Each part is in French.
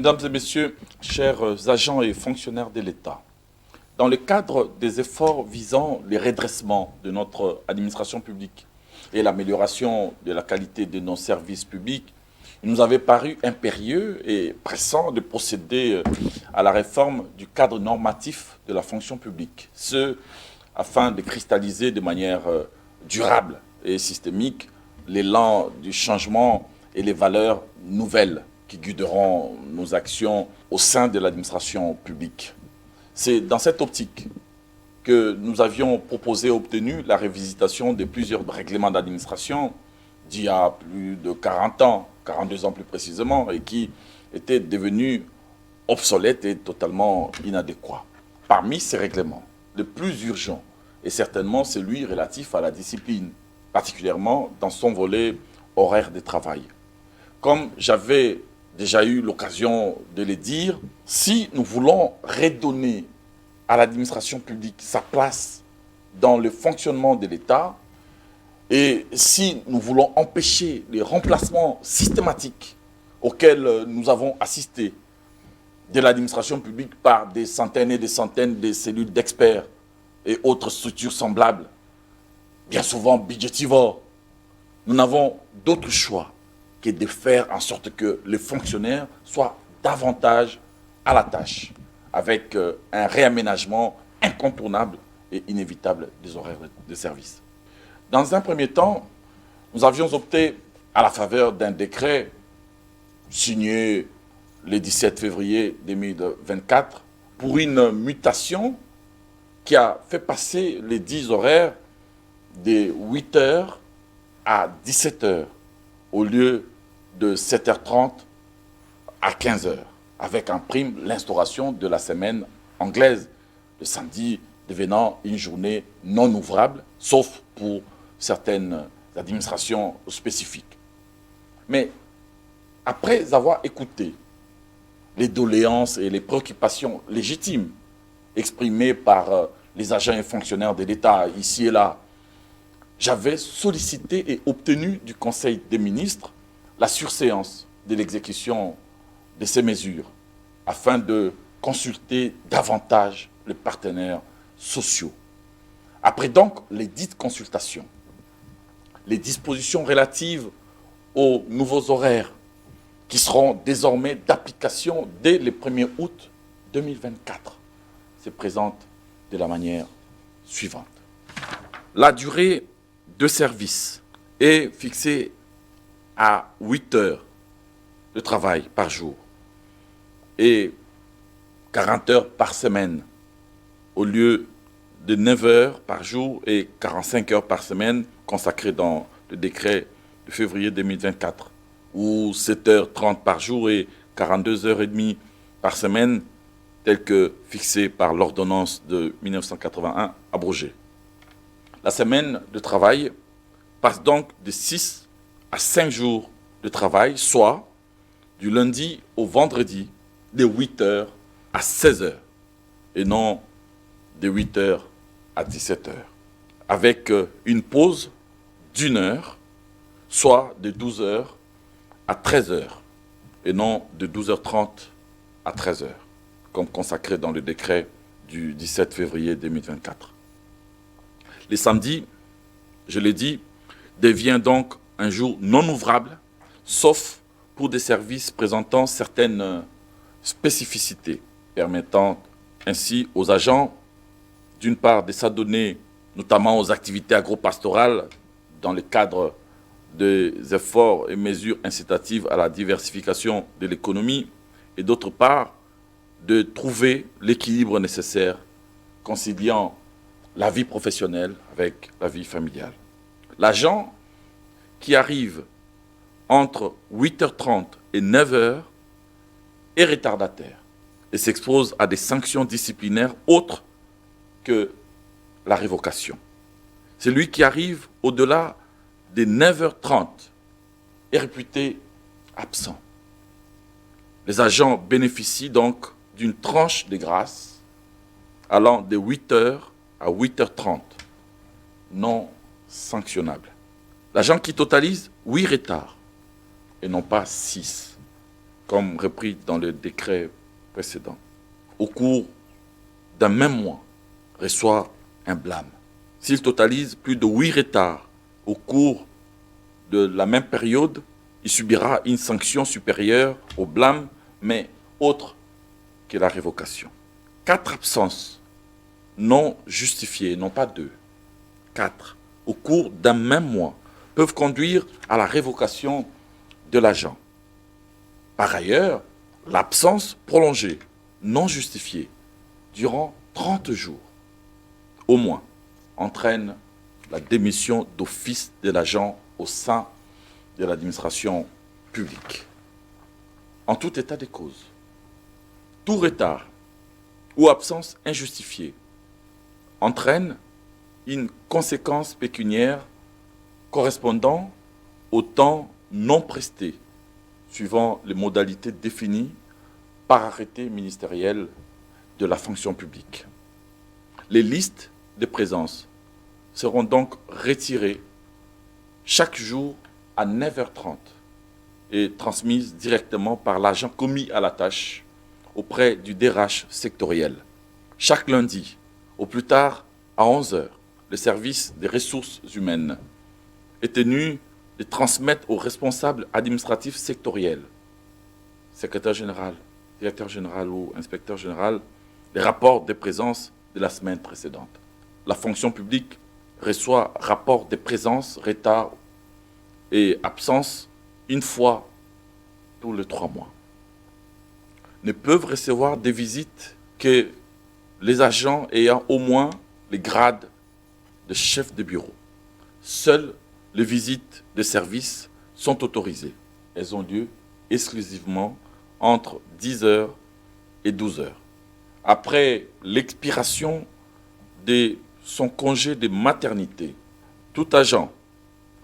Mesdames et messieurs, chers agents et fonctionnaires de l'État, dans le cadre des efforts visant le redressement de notre administration publique et l'amélioration de la qualité de nos services publics, il nous avait paru impérieux et pressant de procéder à la réforme du cadre normatif de la fonction publique, ce afin de cristalliser de manière durable et systémique l'élan du changement et les valeurs nouvelles qui guideront nos actions au sein de l'administration publique. C'est dans cette optique que nous avions proposé et obtenu la révisitation de plusieurs règlements d'administration d'il y a plus de 40 ans, 42 ans plus précisément, et qui étaient devenus obsolètes et totalement inadéquats. Parmi ces règlements, le plus urgent est certainement celui relatif à la discipline, particulièrement dans son volet horaire de travail. Comme j'avais déjà eu l'occasion de le dire, si nous voulons redonner à l'administration publique sa place dans le fonctionnement de l'État, et si nous voulons empêcher les remplacements systématiques auxquels nous avons assisté de l'administration publique par des centaines et des centaines de cellules d'experts et autres structures semblables, bien souvent budgétivores, nous n'avons d'autre choix que de faire en sorte que les fonctionnaires soient davantage à la tâche, avec un réaménagement incontournable et inévitable des horaires de service. Dans un premier temps, nous avions opté, à la faveur d'un décret signé le 17 février 2024, pour une mutation qui a fait passer les 10 horaires de 8 heures à 17 heures, au lieu de 7h30 à 15h, avec en prime l'instauration de la semaine anglaise, le samedi devenant une journée non ouvrable, sauf pour certaines administrations spécifiques. Mais après avoir écouté les doléances et les préoccupations légitimes exprimées par les agents et fonctionnaires de l'État ici et là, j'avais sollicité et obtenu du Conseil des ministres la surséance de l'exécution de ces mesures afin de consulter davantage les partenaires sociaux. Après donc les dites consultations, les dispositions relatives aux nouveaux horaires qui seront désormais d'application dès le 1er août 2024 se présentent de la manière suivante. La durée de service est fixée à 8 heures de travail par jour et 40 heures par semaine au lieu de 9 heures par jour et 45 heures par semaine consacrées dans le décret de février 2024 ou 7h30 par jour et 42h30 par semaine tel que fixé par l'ordonnance de 1981 abrogée. La semaine de travail passe donc de 6 à 5 jours de travail, soit du lundi au vendredi, de 8h à 16h, et non de 8h à 17h, avec une pause d'1 heure, soit de 12h à 13h, et non de 12h30 à 13h, comme consacré dans le décret du 17 février 2024. Les samedis, je l'ai dit, devient donc un jour non ouvrable, sauf pour des services présentant certaines spécificités, permettant ainsi aux agents, d'une part, de s'adonner notamment aux activités agro-pastorales dans le cadre des efforts et mesures incitatives à la diversification de l'économie, et d'autre part, de trouver l'équilibre nécessaire conciliant la vie professionnelle avec la vie familiale. L'agent qui arrive entre 8h30 et 9h est retardataire et s'expose à des sanctions disciplinaires autres que la révocation. Celui qui arrive au-delà des 9h30 est réputé absent. Les agents bénéficient donc d'une tranche de grâce allant de 8h à 8h30, non sanctionnable. L'agent qui totalise 8 retards et non pas 6 comme repris dans le décret précédent, au cours d'un même mois, reçoit un blâme. S'il totalise plus de 8 retards au cours de la même période, il subira une sanction supérieure au blâme, mais autre que la révocation. 4 absences non justifiées, non pas 2, 4, au cours d'un même mois, peuvent conduire à la révocation de l'agent. Par ailleurs, l'absence prolongée, non justifiée, durant 30 jours, au moins, entraîne la démission d'office de l'agent au sein de l'administration publique. En tout état de cause, tout retard ou absence injustifiée entraîne une conséquence pécuniaire correspondant au temps non presté, suivant les modalités définies par arrêté ministériel de la fonction publique. Les listes de présence seront donc retirées chaque jour à 9h30 et transmises directement par l'agent commis à la tâche auprès du DRH sectoriel. Chaque lundi, au plus tard à 11h, le service des ressources humaines est tenu de transmettre aux responsables administratifs sectoriels, secrétaire général, directeur général ou inspecteur général, les rapports de présence de la semaine précédente. La fonction publique reçoit rapport de présence, retard et absence une fois tous les 3 mois. Ne peuvent recevoir des visites que les agents ayant au moins les grades de chef de bureau. Seules les visites de service sont autorisées. Elles ont lieu exclusivement entre 10h et 12h. Après l'expiration de son congé de maternité, tout agent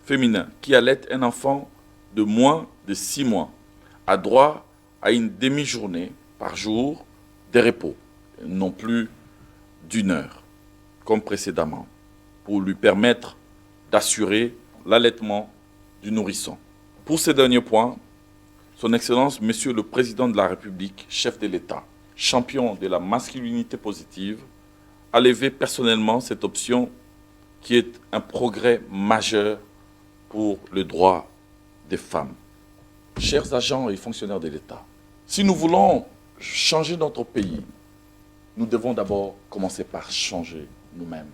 féminin qui allait un enfant de moins de 6 mois a droit à une demi-journée par jour de repos, non plus d'1 heure, comme précédemment, pour lui permettre d'assurer l'allaitement du nourrisson. Pour ce dernier point, Son Excellence, Monsieur le Président de la République, chef de l'État, champion de la masculinité positive, a levé personnellement cette option qui est un progrès majeur pour le droit des femmes. Chers agents et fonctionnaires de l'État, si nous voulons changer notre pays, nous devons d'abord commencer par changer nous-mêmes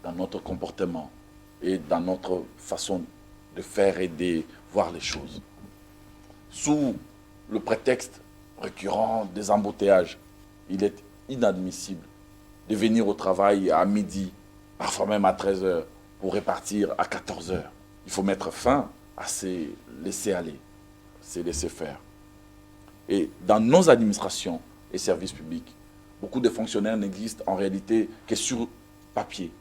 dans notre comportement et dans notre façon de faire et de voir les choses. Sous le prétexte récurrent des embouteillages, il est inadmissible de venir au travail à midi, parfois même à 13h, pour repartir à 14h. Il faut mettre fin à ces laisser-aller, ces laisser-faire. Et dans nos administrations et services publics, beaucoup de fonctionnaires n'existent en réalité que sur papier.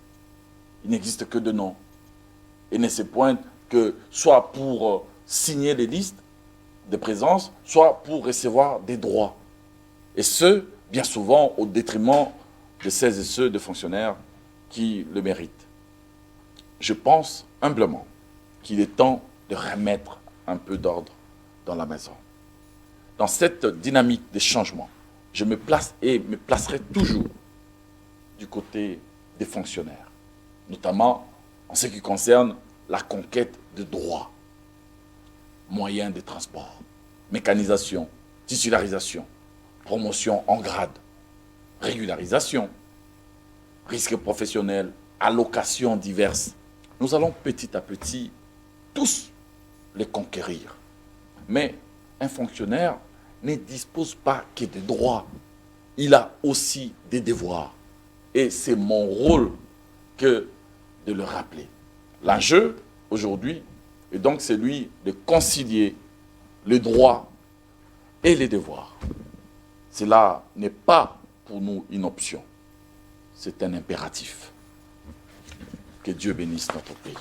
Ils n'existent que de nom. Et ne se pointent que soit pour signer les listes de présence, soit pour recevoir des droits. Et ce, bien souvent, au détriment de celles et ceux de fonctionnaires qui le méritent. Je pense humblement qu'il est temps de remettre un peu d'ordre dans la maison. Dans cette dynamique des changements, je me place et me placerai toujours du côté des fonctionnaires, notamment en ce qui concerne la conquête de droits, moyens de transport, mécanisation, titularisation, promotion en grade, régularisation, risques professionnels, allocations diverses. Nous allons petit à petit tous les conquérir. Mais un fonctionnaire ne dispose pas que de droits. Il a aussi des devoirs. Et c'est mon rôle que de le rappeler. L'enjeu, aujourd'hui, est donc celui de concilier les droits et les devoirs. Cela n'est pas pour nous une option. C'est un impératif. Que Dieu bénisse notre pays.